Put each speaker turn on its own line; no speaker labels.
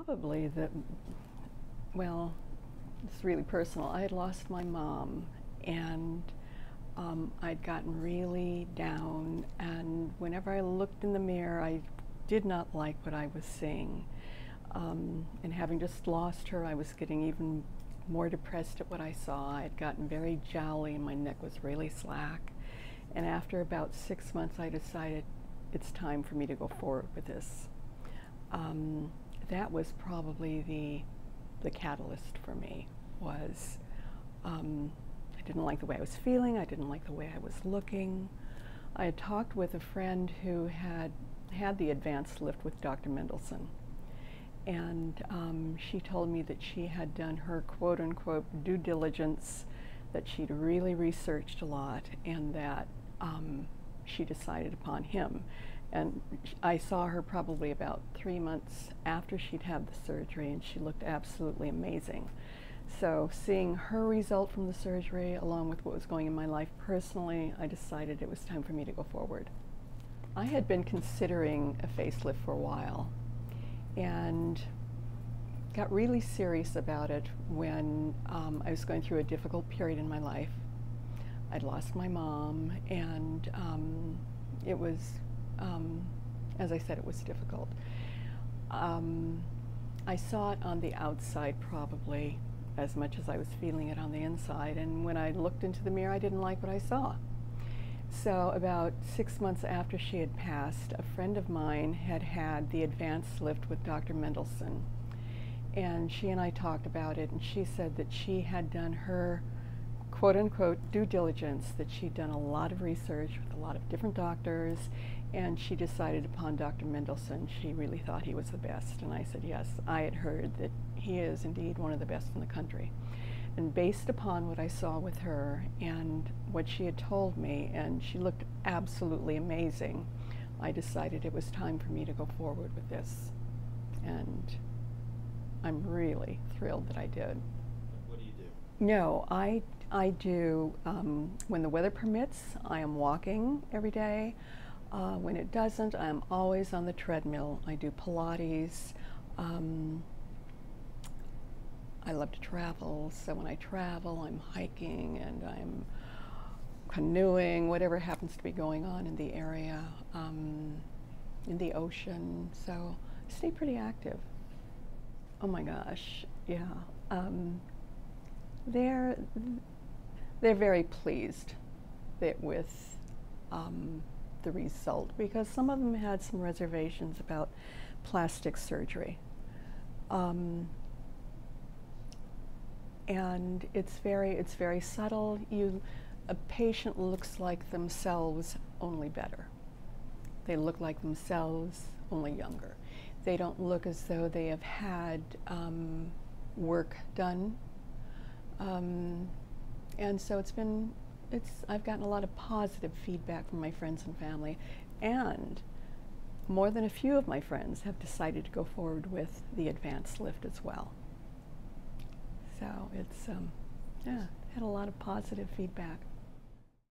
Probably well, it's really personal. I had lost my mom, and I'd gotten really down, and whenever I looked in the mirror, I did not like what I was seeing. And having just lost her, I was getting even more depressed at what I saw. I had gotten very jowly, and my neck was really slack. And after about 6 months, I decided it's time for me to go forward with this. That was probably the catalyst for me. Was I didn't like the way I was feeling. I didn't like the way I was looking. I had talked with a friend who had the advanced lift with Dr. Mendelsohn, and she told me that she had done her quote-unquote due diligence, that she'd really researched a lot, and that she decided upon him. And I saw her probably about 3 months after she'd had the surgery, and she looked absolutely amazing. So seeing her result from the surgery, along with what was going in my life personally, I decided it was time for me to go forward. I had been considering a facelift for a while, and got really serious about it when I was going through a difficult period in my life. I'd lost my mom, and it was, as I said, it was difficult. I saw it on the outside probably as much as I was feeling it on the inside, and when I looked into the mirror, I didn't like what I saw. So about 6 months after she had passed, a friend of mine had the advanced lift with Dr. Mendelsohn, and she and I talked about it, and she said that she had done her quote-unquote due diligence, that she'd done a lot of research with a lot of different doctors, and she decided upon Dr. Mendelsohn. She really thought he was the best, and I said yes, I had heard that he is indeed one of the best in the country. And based upon what I saw with her and what she had told me, and she looked absolutely amazing, I decided it was time for me to go forward with this. And I'm really thrilled that I did.
What do you do?
No, I do, when the weather permits, I am walking every day. When it doesn't, I'm always on the treadmill. I do Pilates. I love to travel, so when I travel, I'm hiking and I'm canoeing, whatever happens to be going on in the area, in the ocean, so I stay pretty active. Oh my gosh, yeah. They're very pleased with the result, because some of them had some reservations about plastic surgery. And it's very subtle. A patient looks like themselves, only better. They look like themselves, only younger. They don't look as though they have had work done. And so I've gotten a lot of positive feedback from my friends and family, and more than a few of my friends have decided to go forward with the advanced lift as well. So it's, yeah, had a lot of positive feedback.